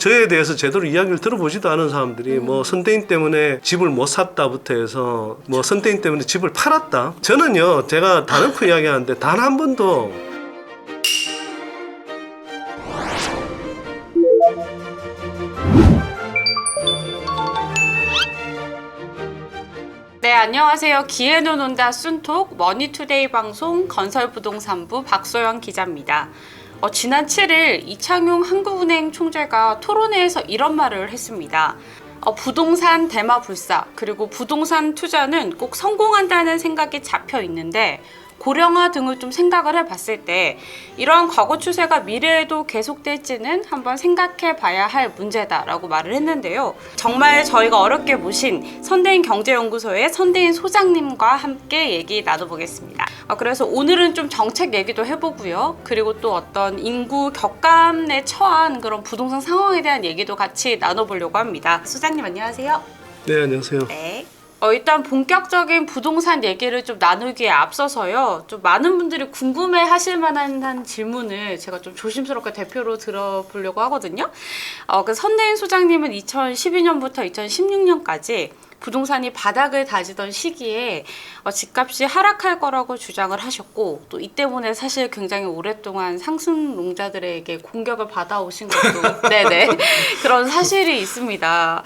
저에 대해서 제대로 이야기를 들어보지도 않은 사람들이 뭐 선대인 때문에 집을 못 샀다부터 해서 뭐 선대인 때문에 집을 팔았다. 저는요, 제가 다놓고 이야기하는데 단 한 번도 네, 안녕하세요. 기회는 온다 순톡 머니투데이 방송 건설부동산부 박소영 기자입니다. 지난 7일 이창용 한국은행 총재가 토론회에서 이런 말을 했습니다. 부동산 대마불사 그리고 부동산 투자는 꼭 성공한다는 생각이 잡혀 있는데 고령화 등을 좀 생각을 해봤을 때 이러한 과거 추세가 미래에도 계속될지는 한번 생각해 봐야 할 문제다라고 말을 했는데요. 정말 저희가 어렵게 모신 선대인 경제연구소의 선대인 소장님과 함께 얘기 나눠보겠습니다. 그래서 오늘은 좀 정책 얘기도 해보고요. 그리고 또 어떤 인구 격감에 처한 그런 부동산 상황에 대한 얘기도 같이 나눠보려고 합니다. 소장님 안녕하세요. 네, 안녕하세요. 네. 일단 본격적인 부동산 얘기를 좀 나누기에 앞서서요. 좀 많은 분들이 궁금해 하실 만한 질문을 제가 좀 조심스럽게 대표로 들어보려고 하거든요. 그 선대인 소장님은 2012년부터 2016년까지 부동산이 바닥을 다지던 시기에 집값이 하락할 거라고 주장을 하셨고 또 이 때문에 사실 굉장히 오랫동안 상승론자들에게 공격을 받아오신 것도 네네 그런 사실이 있습니다.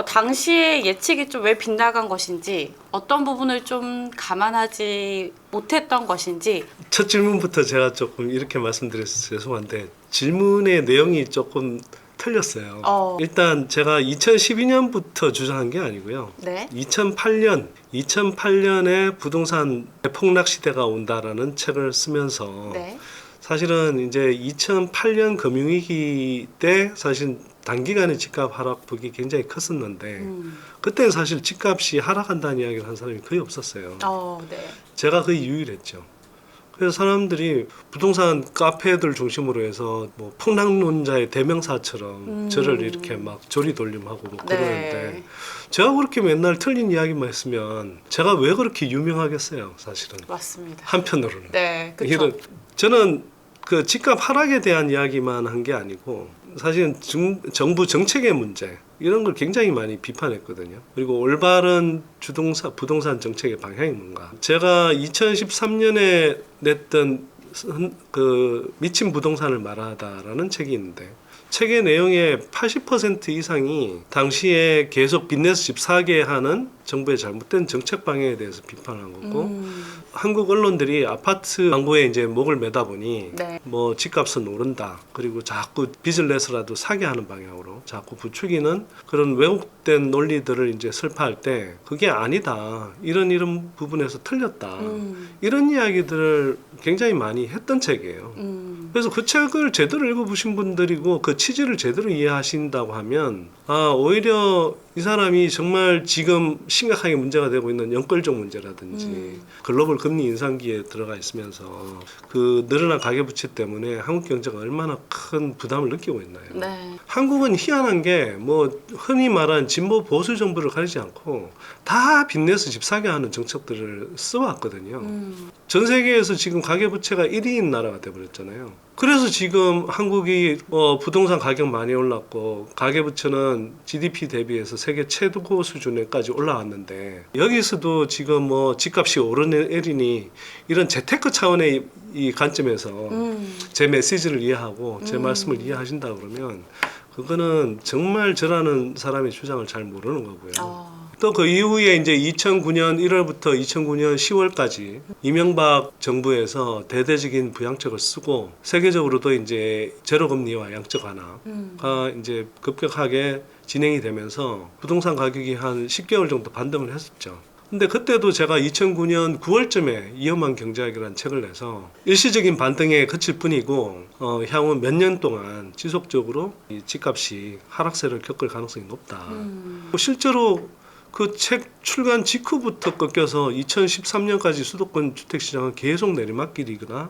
당시의 예측이 좀 왜 빗나간 것인지 어떤 부분을 좀 감안하지 못했던 것인지 첫 질문부터 제가 조금 이렇게 말씀드려서 죄송한데 질문의 내용이 조금 틀렸어요. 일단 제가 2012년부터 주장한 게 아니고요. 네. 2008년에 부동산 폭락 시대가 온다라는 책을 쓰면서 네. 사실은 이제 2008년 금융위기 때 사실 단기간에 집값 하락폭이 굉장히 컸었는데 그때는 사실 집값이 하락한다는 이야기를 한 사람이 거의 없었어요. 네. 제가 거의 유일했죠. 그래서 사람들이 부동산 카페들 중심으로 해서 뭐 폭락론자의 대명사처럼 저를 이렇게 막 조리돌림하고 뭐 그러는데 제가 그렇게 맨날 틀린 이야기만 했으면 제가 왜 그렇게 유명하겠어요, 사실은. 맞습니다. 한편으로는. 네, 그렇죠. 저는 그 집값 하락에 대한 이야기만 한 게 아니고 사실은 정부 정책의 문제 이런 걸 굉장히 많이 비판했거든요. 그리고 올바른 부동산 정책의 방향이 뭔가. 제가 2013년에 냈던 그 미친 부동산을 말하다라는 책이 있는데 책의 내용의 80% 이상이 당시에 계속 빚내서 집 사게 하는 정부의 잘못된 정책 방향에 대해서 비판한 거고 한국 언론들이 아파트 광고에 이제 목을 매다 보니 뭐 집값은 오른다 그리고 자꾸 빚을 내서라도 사게 하는 방향으로 자꾸 부추기는 그런 왜곡된 논리들을 이제 설파할 때 그게 아니다 이런 부분에서 틀렸다 이런 이야기들을 굉장히 많이 했던 책이에요. 그래서 그 책을 제대로 읽어보신 분들이고 그 취지를 제대로 이해하신다고 하면 오히려 이 사람이 정말 지금 심각하게 문제가 되고 있는 연끌족 문제라든지 글로벌 금리 인상기에 들어가 있으면서 그 늘어난 가계부채 때문에 한국 경제가 얼마나 큰 부담을 느끼고 있나요? 네. 한국은 희한한 게 뭐 흔히 말하는 진보 보수 정부를 가리지 않고 다 빚내서 집 사게 하는 정책들을 써왔거든요. 전 세계에서 지금 가계부채가 1위인 나라가 돼버렸잖아요. 그래서 지금 한국이 부동산 가격 많이 올랐고 가계부채는 GDP 대비해서 세계 최고 수준에까지 올라왔는데 여기서도 지금 뭐 집값이 오르내리니 이런 재테크 차원의 이 관점에서 제 메시지를 이해하고 제 말씀을 이해하신다 그러면 그거는 정말 저라는 사람의 주장을 잘 모르는 거고요. 또 그 이후에 이제 2009년 1월부터 2009년 10월까지 이명박 정부에서 대대적인 부양책을 쓰고 세계적으로도 이제 제로금리와 양적 완화가 이제 급격하게 진행이 되면서 부동산 가격이 한 10개월 정도 반등을 했었죠. 근데 그때도 제가 2009년 9월쯤에 위험한 경제학이라는 책을 내서 일시적인 반등에 그칠 뿐이고 향후 몇 년 동안 지속적으로 이 집값이 하락세를 겪을 가능성이 높다. 실제로 그 책 출간 직후부터 꺾여서 2013년까지 수도권 주택시장은 계속 내리막길이거나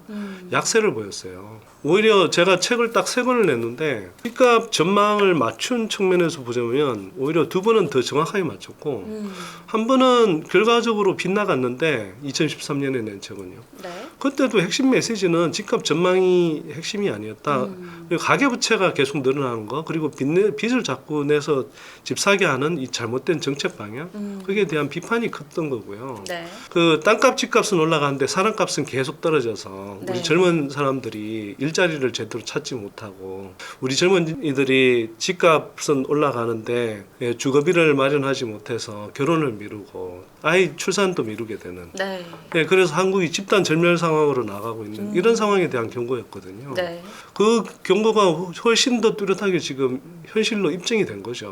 약세를 보였어요. 오히려 제가 책을 딱 3권을 냈는데 집값 전망을 맞춘 측면에서 보자면 오히려 2번은 더 정확하게 맞췄고 한 번은 결과적으로 빗나갔는데 2013년에 낸 책은요. 네. 그때도 핵심 메시지는 집값 전망이 핵심이 아니었다. 그리고 가계부채가 계속 늘어나는 거, 그리고 빚을 자꾸 내서 집 사게 하는 이 잘못된 정책 방향, 거기에 대한 비판이 컸던 거고요. 네. 그 땅값, 집값은 올라가는데 사람값은 계속 떨어져서 네. 우리 젊은 사람들이 일자리를 제대로 찾지 못하고 우리 젊은이들이 집값은 올라가는데 주거비를 마련하지 못해서 결혼을 미루고 아이 출산도 미루게 되는. 네. 네, 그래서 한국이 집단 절멸 상황으로 나가고 있는 이런 상황에 대한 경고였거든요. 네. 그 경고가 훨씬 더 뚜렷하게 지금 현실로 입증이 된 거죠.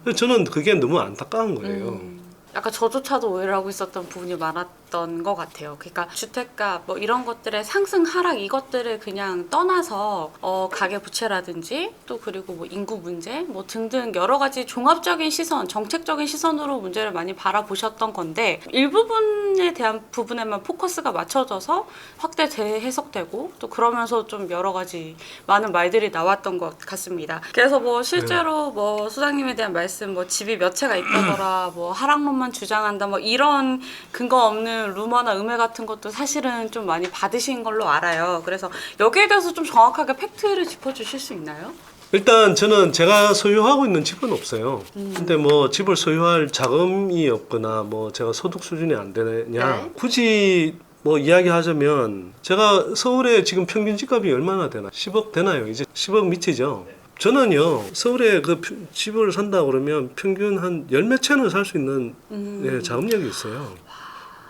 그래서 저는 그게 너무 안타까운 거예요. 약간 저조차도 오해를 하고 있었던 부분이 많았던 것 같아요. 그러니까 주택가 뭐 이런 것들의 상승 하락 이것들을 그냥 떠나서 가계 부채라든지 또 그리고 뭐 인구 문제 뭐 등등 여러 가지 종합적인 시선, 정책적인 시선으로 문제를 많이 바라보셨던 건데 일부분에 대한 부분에만 포커스가 맞춰져서 확대 재해석되고 또 그러면서 좀 여러 가지 많은 말들이 나왔던 것 같습니다. 그래서 뭐 실제로 뭐 소장님에 대한 말씀 뭐 집이 몇 채가 있다더라 뭐 하락론만 주장한다 뭐 이런 근거 없는 루머나 음해 같은 것도 사실은 좀 많이 받으신 걸로 알아요. 그래서 여기에 대해서 좀 정확하게 팩트를 짚어주실 수 있나요? 일단 저는 제가 소유하고 있는 집은 없어요. 근데 뭐 집을 소유할 자금이 없거나 뭐 제가 소득 수준이 안 되냐. 네. 굳이 뭐 이야기하자면 제가 서울에 지금 평균 집값이 얼마나 되나? 10억 되나요? 이제 10억 미치죠. 저는요 서울에 그 집을 산다 그러면 평균 한 열 몇 채는 살 수 있는 자금력이 있어요.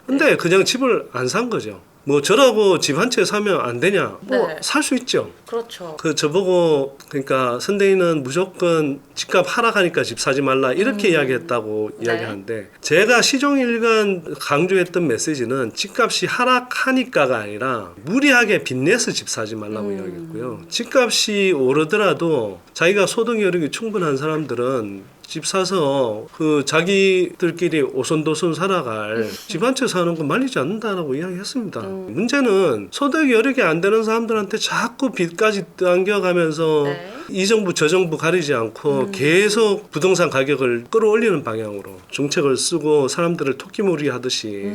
근데 그냥 집을 안 산 거죠. 뭐 저라고 집 한 채 사면 안 되냐? 뭐 네. 살 수 있죠. 그렇죠. 그 저보고 그러니까 선대위는 무조건 집값 하락하니까 집 사지 말라 이렇게 이야기했다고 네. 이야기하는데 제가 시종일관 강조했던 메시지는 집값이 하락하니까가 아니라 무리하게 빚내서 집 사지 말라고 이야기했고요. 집값이 오르더라도 자기가 소득 여력이 충분한 사람들은 집 사서 그 자기들끼리 오손도손 살아갈 집 한 채 사는 건 말리지 않는다라고 이야기했습니다. 문제는 소득 여력이 안 되는 사람들한테 자꾸 빚까지 당겨가면서 네. 이 정부 저 정부 가리지 않고 계속 부동산 가격을 끌어올리는 방향으로 정책을 쓰고 사람들을 토끼몰이 하듯이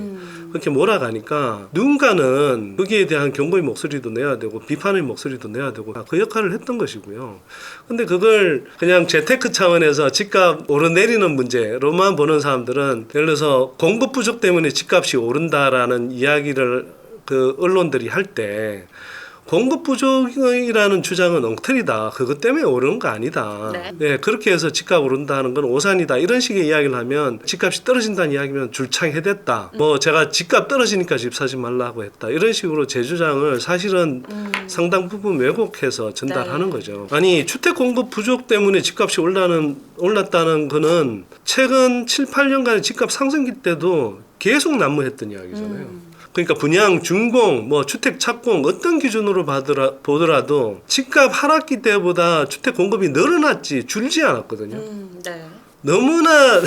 그렇게 몰아가니까 누군가는 거기에 대한 경고의 목소리도 내야 되고 비판의 목소리도 내야 되고 그 역할을 했던 것이고요. 근데 그걸 그냥 재테크 차원에서 집값 오르내리는 문제로만 보는 사람들은 예를 들어서 공급 부족 때문에 집값이 오른다라는 이야기를 그 언론들이 할 때 공급 부족이라는 주장은 엉터리다. 그것 때문에 오르는 거 아니다. 네. 네, 그렇게 해서 집값 오른다는 건 오산이다. 이런 식의 이야기를 하면 집값이 떨어진다는 이야기면 줄창해댔다. 뭐 제가 집값 떨어지니까 집 사지 말라고 했다. 이런 식으로 제 주장을 사실은 상당 부분 왜곡해서 전달하는 네. 거죠. 아니 주택 공급 부족 때문에 집값이 올랐다는 거는 최근 7, 8년간의 집값 상승기 때도 계속 난무했던 이야기잖아요. 그러니까 분양, 준공, 뭐 주택 착공 어떤 기준으로 보더라도 집값 하락기 때보다 주택 공급이 늘어났지 줄지 않았거든요. 네. 너무나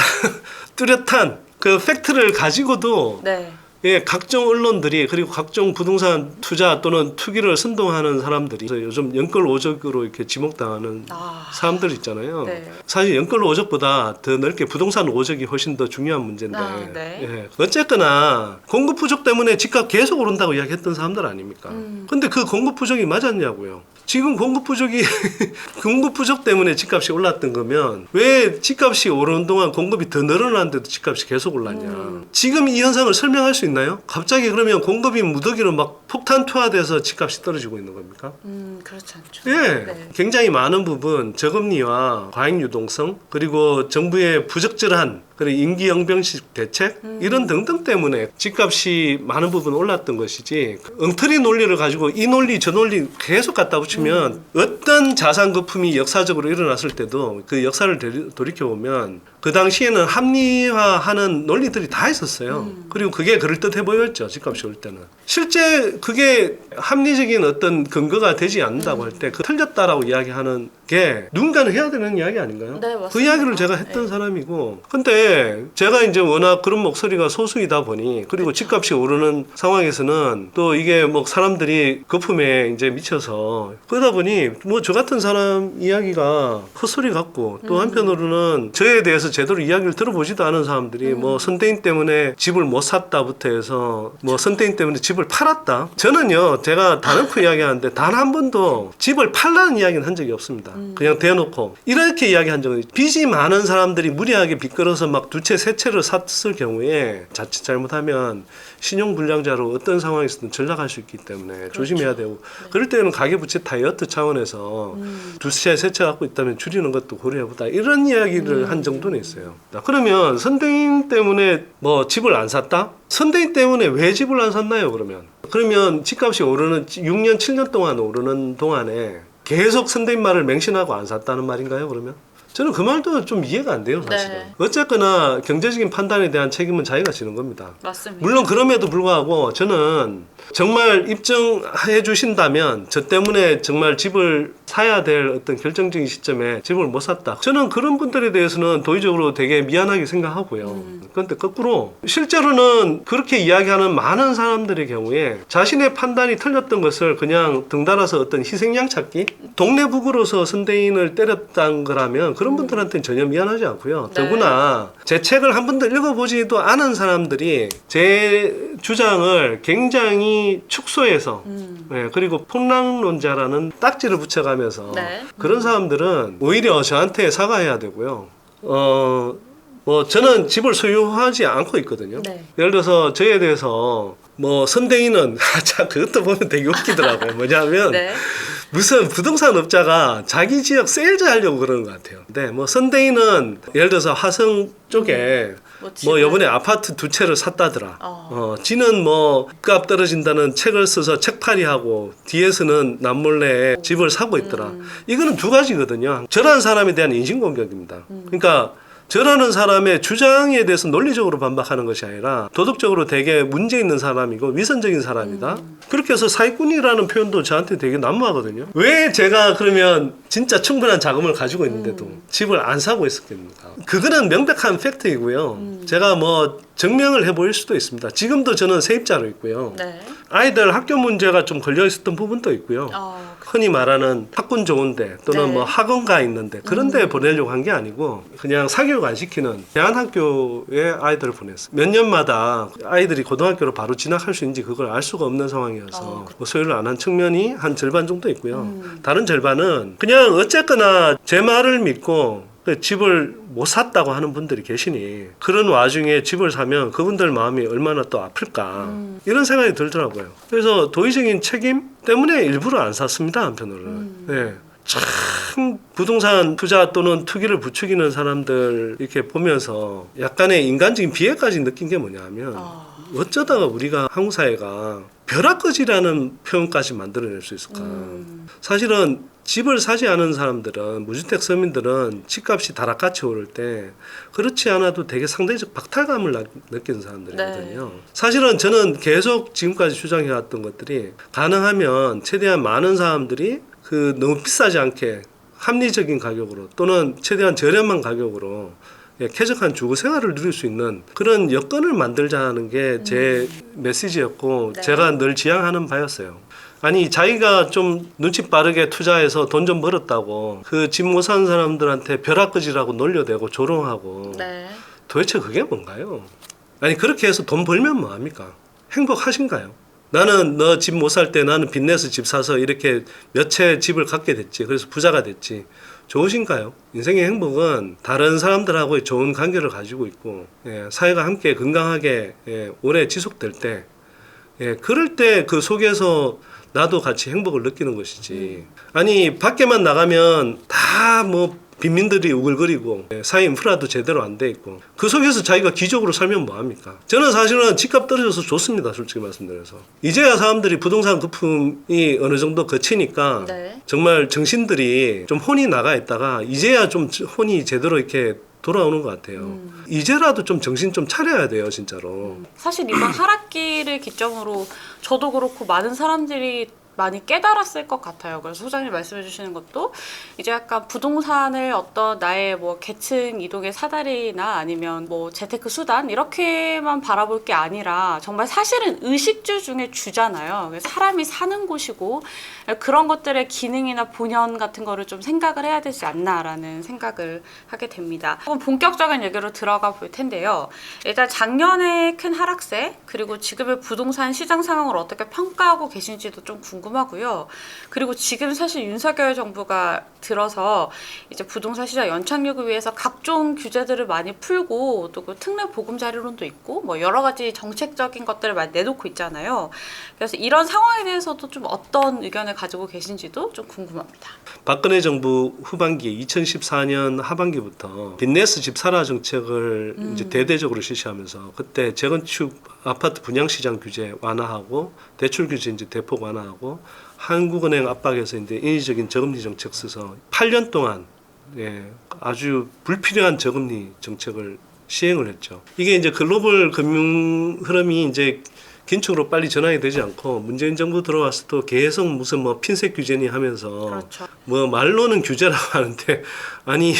뚜렷한 그 팩트를 가지고도 네. 예, 각종 언론들이 그리고 각종 부동산 투자 또는 투기를 선동하는 사람들이 요즘 연끌 오적으로 이렇게 지목당하는 사람들 있잖아요. 네. 사실 연끌 오적보다 더 넓게 부동산 오적이 훨씬 더 중요한 문제인데 네. 예, 어쨌거나 공급 부족 때문에 집값 계속 오른다고 이야기했던 사람들 아닙니까? 근데 그 공급 부족이 맞았냐고요. 지금 공급 부족이 공급 부족 때문에 집값이 올랐던 거면 왜 집값이 오르는 동안 공급이 더 늘어났는데도 집값이 계속 올랐냐? 지금 이 현상을 설명할 수 있나요? 갑자기 그러면 공급이 무더기로 막 폭탄 투하돼서 집값이 떨어지고 있는 겁니까? 그렇지 않죠. 예, 네. 굉장히 많은 부분 저금리와 과잉 유동성 그리고 정부의 부적절한 그리고 임기 영병식 대책 이런 등등 때문에 집값이 많은 부분 올랐던 것이지 엉터리 논리를 가지고 이 논리 저 논리 계속 갖다 붙이면 어떤 자산 거품이 역사적으로 일어났을 때도 그 역사를 돌이켜보면 그 당시에는 합리화하는 논리들이 다 있었어요. 그리고 그게 그럴듯해 보였죠. 집값이 올 때는. 실제 그게 합리적인 어떤 근거가 되지 않는다고 할 때 그 틀렸다라고 이야기하는 게 누군가는 해야 되는 이야기 아닌가요? 네, 맞습니다. 그 이야기를 제가 했던 네. 사람이고 근데 그런데 제가 이제 워낙 그런 목소리가 소수이다 보니 그리고 집값이 오르는 상황에서는 또 이게 뭐 사람들이 거품에 이제 미쳐서 그러다 보니 뭐 저 같은 사람 이야기가 헛소리 같고 또 한편으로는 저에 대해서 제대로 이야기를 들어보지도 않은 사람들이 뭐 선대인 때문에 집을 못 샀다부터 해서 뭐 선대인 때문에 집을 팔았다. 저는요 제가 다놓고 이야기하는데 단 한 번도 집을 팔라는 이야기는 한 적이 없습니다. 그냥 대놓고 이렇게 이야기한 적은 있어요. 빚이 많은 사람들이 무리하게 빚 걸어서 막 두 채 세 채를 샀을 경우에 자칫 잘못하면 신용불량자로 어떤 상황에서든 전락할 수 있기 때문에 조심해야 되고 그럴 때는 가계부채 다이어트 차원에서 두 채 세 채 갖고 있다면 줄이는 것도 고려해보다 이런 이야기를 한 정도는 있어요. 그러면 선대인 때문에 뭐 집을 안 샀다? 선대인 때문에 왜 집을 안 샀나요 그러면 집값이 오르는 6년 7년 동안 오르는 동안에 계속 선대인 말을 맹신하고 안 샀다는 말인가요 그러면? 저는 그 말도 좀 이해가 안 돼요 사실은. 네. 어쨌거나 경제적인 판단에 대한 책임은 자기가 지는 겁니다. 맞습니다. 물론 그럼에도 불구하고 저는 정말 입증해 주신다면 저 때문에 정말 집을 사야 될 어떤 결정적인 시점에 집을 못 샀다. 저는 그런 분들에 대해서는 도의적으로 되게 미안하게 생각하고요. 그런데 거꾸로 실제로는 그렇게 이야기하는 많은 사람들의 경우에 자신의 판단이 틀렸던 것을 그냥 등달아서 어떤 희생양 찾기? 동네 북으로서 선대인을 때렸던 거라면 그런 분들한테는 전혀 미안하지 않고요. 네. 더구나 제 책을 한 번도 읽어보지도 않은 사람들이 제 주장을 굉장히 축소해서 네, 그리고 폭락론자라는 딱지를 붙여가면서 네. 그런 사람들은 오히려 저한테 사과해야 되고요. 뭐 저는 집을 소유하지 않고 있거든요. 네. 예를 들어서 저에 대해서 뭐 선대인은 참 그것도 보면 되게 웃기더라고요. 뭐냐면 네. 무슨 부동산 업자가 자기 지역 세일즈 하려고 그러는 것 같아요. 네, 뭐 선대인은 예를 들어서 화성 쪽에 뭐 이번에 아파트 두 채를 샀다더라. 지는 뭐 값 떨어진다는 책을 써서 책팔이하고 뒤에서는 남몰래 집을 사고 있더라. 이거는 두 가지거든요. 저라는 사람에 대한 인신공격입니다. 그러니까 저라는 사람의 주장에 대해서 논리적으로 반박하는 것이 아니라 도덕적으로 되게 문제 있는 사람이고 위선적인 사람이다. 그렇게 해서 사기꾼이라는 표현도 저한테 되게 난무하거든요. 왜 제가 그러면 진짜 충분한 자금을 가지고 있는데도 집을 안 사고 있었겠습니까? 그거는 명백한 팩트이고요. 제가 뭐 증명을 해보일 수도 있습니다. 지금도 저는 세입자로 있고요. 네. 아이들 학교 문제가 좀 걸려 있었던 부분도 있고요. 흔히 말하는 학군 좋은데 또는 네. 뭐 학원가 있는데 그런 데 보내려고 한 게 아니고 그냥 사교육 안 시키는 대안학교에 아이들을 보냈어요. 몇 년마다 아이들이 고등학교로 바로 진학할 수 있는지 그걸 알 수가 없는 상황이어서 뭐 소유를 안 한 측면이 한 절반 정도 있고요. 다른 절반은 그냥 어쨌거나 제 말을 믿고 집을 못 샀다고 하는 분들이 계시니 그런 와중에 집을 사면 그분들 마음이 얼마나 또 아플까 이런 생각이 들더라고요. 그래서 도의적인 책임 때문에 일부러 안 샀습니다. 한편으로는. 네. 참 부동산 투자 또는 투기를 부추기는 사람들 이렇게 보면서 약간의 인간적인 비애까지 느낀 게 뭐냐면 어쩌다가 우리가 한국 사회가 벼락거지라는 표현까지 만들어낼 수 있을까. 사실은 집을 사지 않은 사람들은 무주택 서민들은 집값이 다락같이 오를 때 그렇지 않아도 되게 상대적 박탈감을 느끼는 사람들이거든요. 네. 사실은 저는 계속 지금까지 주장해왔던 것들이 가능하면 최대한 많은 사람들이 그 너무 비싸지 않게 합리적인 가격으로 또는 최대한 저렴한 가격으로 쾌적한 주거 생활을 누릴 수 있는 그런 여건을 만들자는 게 제 메시지였고 네. 제가 늘 지향하는 바였어요. 아니 자기가 좀 눈치 빠르게 투자해서 돈 좀 벌었다고 그 집 못 사는 사람들한테 벼락거지라고 놀려대고 조롱하고 네. 도대체 그게 뭔가요? 아니 그렇게 해서 돈 벌면 뭐합니까? 행복하신가요? 나는 너 집 못 살 때 나는 빚내서 집 사서 이렇게 몇 채 집을 갖게 됐지. 그래서 부자가 됐지. 좋으신가요? 인생의 행복은 다른 사람들하고의 좋은 관계를 가지고 있고 사회가 함께 건강하게 오래 지속될 때 그럴 때 그 속에서 나도 같이 행복을 느끼는 것이지. 아니 밖에만 나가면 다 뭐 빈민들이 우글거리고 사회 인프라도 제대로 안 돼 있고 그 속에서 자기가 기적으로 살면 뭐합니까? 저는 사실은 집값 떨어져서 좋습니다. 솔직히 말씀드려서. 이제야 사람들이 부동산 거품이 어느 정도 거치니까 네. 정말 정신들이 좀 혼이 나가 있다가 이제야 좀 혼이 제대로 이렇게 돌아오는 것 같아요. 이제라도 좀 정신 좀 차려야 돼요, 진짜로. 사실 이번 하락기를 기점으로 저도 그렇고 많은 사람들이 많이 깨달았을 것 같아요. 그래서 소장님 말씀해 주시는 것도 이제 약간 부동산을 어떤 나의 뭐 계층 이동의 사다리나 아니면 뭐 재테크 수단 이렇게만 바라볼 게 아니라 정말 사실은 의식주 중에 주잖아요. 사람이 사는 곳이고 그런 것들의 기능이나 본연 같은 거를 좀 생각을 해야 되지 않나라는 생각을 하게 됩니다. 조금 본격적인 얘기로 들어가 볼 텐데요. 일단 작년에 큰 하락세 그리고 지금의 부동산 시장 상황을 어떻게 평가하고 계신지도 좀 궁금하고요. 그리고 지금 사실 윤석열 정부가 들어서 이제 부동산 시장 연착륙을 위해서 각종 규제들을 많이 풀고 또 그 특례 보금자리론도 있고 뭐 여러 가지 정책적인 것들을 많이 내놓고 있잖아요. 그래서 이런 상황에 대해서도 좀 어떤 의견을 가지고 계신지도 좀 궁금합니다. 박근혜 정부 후반기 2014년 하반기부터 빚내서 집 사라 정책을 이제 대대적으로 실시하면서 그때 재건축 아파트 분양 시장 규제 완화하고 대출 규제 이제 대폭 완화하고 한국은행 압박에서 이제 인위적인 저금리 정책 써서 8년 동안 아주 불필요한 저금리 정책을 시행을 했죠. 이게 이제 글로벌 금융 흐름이 이제 긴축으로 빨리 전환이 되지 않고 문재인 정부 들어와서 또 계속 무슨 뭐 핀셋 규제니 하면서 그렇죠. 뭐 말로는 규제라고 하는데 아니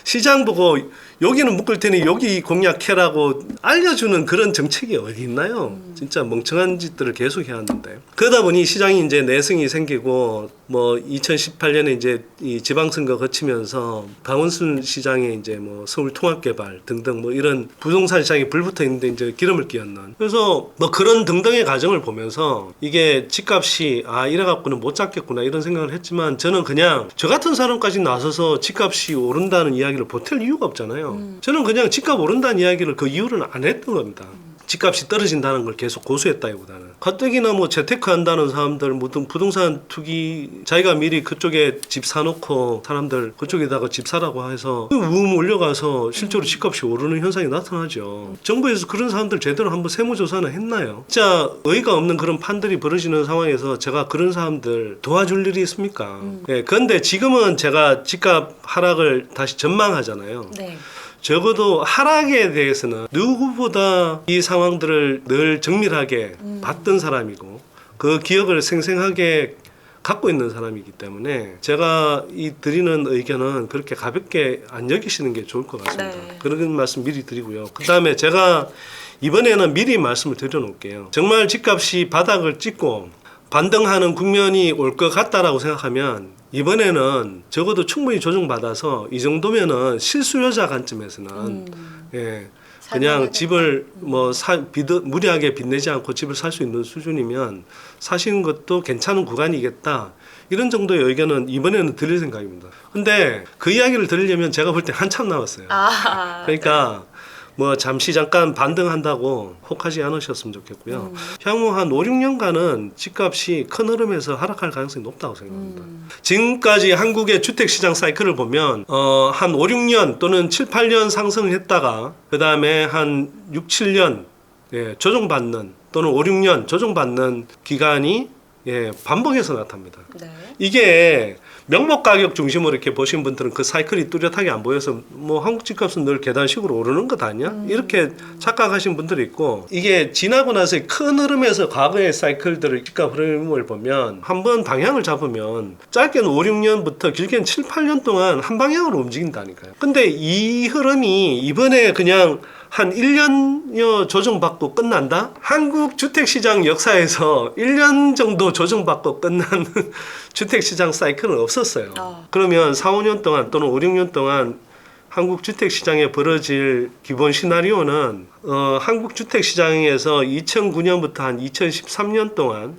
시장 보고 여기는 묶을 테니 여기 공략해라고 알려주는 그런 정책이 어디 있나요? 진짜 멍청한 짓들을 계속 해왔는데 그러다 보니 시장이 이제 내성이 생기고 뭐 2018년에 이제 이 지방선거 거치면서 강원순 시장에 이제 뭐 서울통합개발 등등 뭐 이런 부동산 시장이 불붙어 있는데 이제 기름을 끼얹는 그래서 뭐 그런 등등의 과정을 보면서 이게 집값이 이래 갖고는 못 잡겠구나 이런 생각을 했지만 저는 그냥 저 같은 사람까지 나서서 집값이 오른다는 이야기를 보탤 이유가 없잖아요. 저는 그냥 집값 오른다는 이야기를 그 이유는 안 했던 겁니다. 집값이 떨어진다는 걸 계속 고수했다기보다는 가뜩이나 뭐 재테크 한다는 사람들 무슨 부동산 투기 자기가 미리 그쪽에 집 사놓고 사람들 그쪽에다가 집 사라고 해서 우음 올려가서 실제로 집값이 오르는 현상이 나타나죠. 정부에서 그런 사람들 제대로 한번 세무조사는 했나요? 진짜 의의가 없는 그런 판들이 벌어지는 상황에서 제가 그런 사람들 도와줄 일이 있습니까? 그런데 지금은 제가 집값 하락을 다시 전망하잖아요. 네. 적어도 하락에 대해서는 누구보다 이 상황들을 늘 정밀하게 봤던 사람이고 그 기억을 생생하게 갖고 있는 사람이기 때문에 제가 이 드리는 의견은 그렇게 가볍게 안 여기시는 게 좋을 것 같습니다. 네. 그런 말씀 미리 드리고요. 그 다음에 제가 이번에는 미리 말씀을 드려놓을게요. 정말 집값이 바닥을 찍고 반등하는 국면이 올 것 같다라고 생각하면 이번에는 적어도 충분히 조정받아서 이 정도면은 실수요자 관점에서는 그냥 집을 뭐 무리하게 빚내지 않고 집을 살 수 있는 수준이면 사시는 것도 괜찮은 구간이겠다. 이런 정도의 의견은 이번에는 드릴 생각입니다. 근데 그 이야기를 들으려면 제가 볼 때 한참 남았어요. 그러니까 뭐 잠시 잠깐 반등한다고 혹하지 않으셨으면 좋겠고요. 향후 한 5, 6년간은 집값이 큰 흐름에서 하락할 가능성이 높다고 생각합니다. 지금까지 한국의 주택시장 사이클을 보면 한 5, 6년 또는 7, 8년 상승했다가 그 다음에 한 6, 7년 조정받는 또는 5, 6년 조정받는 기간이 반복해서 나타납니다. 네. 이게 명목 가격 중심으로 이렇게 보신 분들은 그 사이클이 뚜렷하게 안 보여서 뭐 한국 집값은 늘 계단식으로 오르는 것 아니야? 이렇게 착각하신 분들이 있고 이게 지나고 나서 큰 흐름에서 과거의 사이클들을 집값 흐름을 보면 한번 방향을 잡으면 짧게는 5, 6년부터 길게는 7, 8년 동안 한 방향으로 움직인다니까요. 근데 이 흐름이 이번에 그냥 한 1년여 조정받고 끝난다? 한국 주택시장 역사에서 1년 정도 조정받고 끝나는 주택시장 사이클은 없었어요. 그러면 4, 5년 동안 또는 5, 6년 동안 한국 주택시장에 벌어질 기본 시나리오는 한국 주택시장에서 2009년부터 한 2013년 동안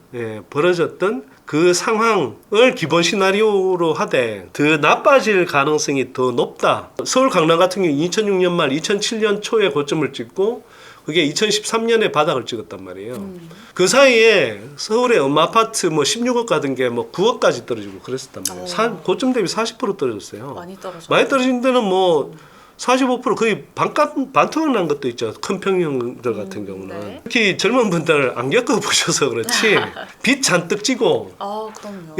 벌어졌던 그 상황을 기본 시나리오로 하되 더 나빠질 가능성이 더 높다. 서울 강남 같은 경우 2006년 말 2007년 초에 고점을 찍고 그게 2013년에 바닥을 찍었단 말이에요. 그 사이에 서울의 아파트 뭐 16억 가던 게 뭐 9억까지 떨어지고 그랬었단 말이에요. 고점 대비 40% 떨어졌어요. 많이 떨어진 데는 뭐 45% 거의 반토막 난 것도 있죠. 큰 평형들 같은 경우는. 네. 특히 젊은 분들 안 겪어보셔서 그렇지 빚 잔뜩 지고 그럼요.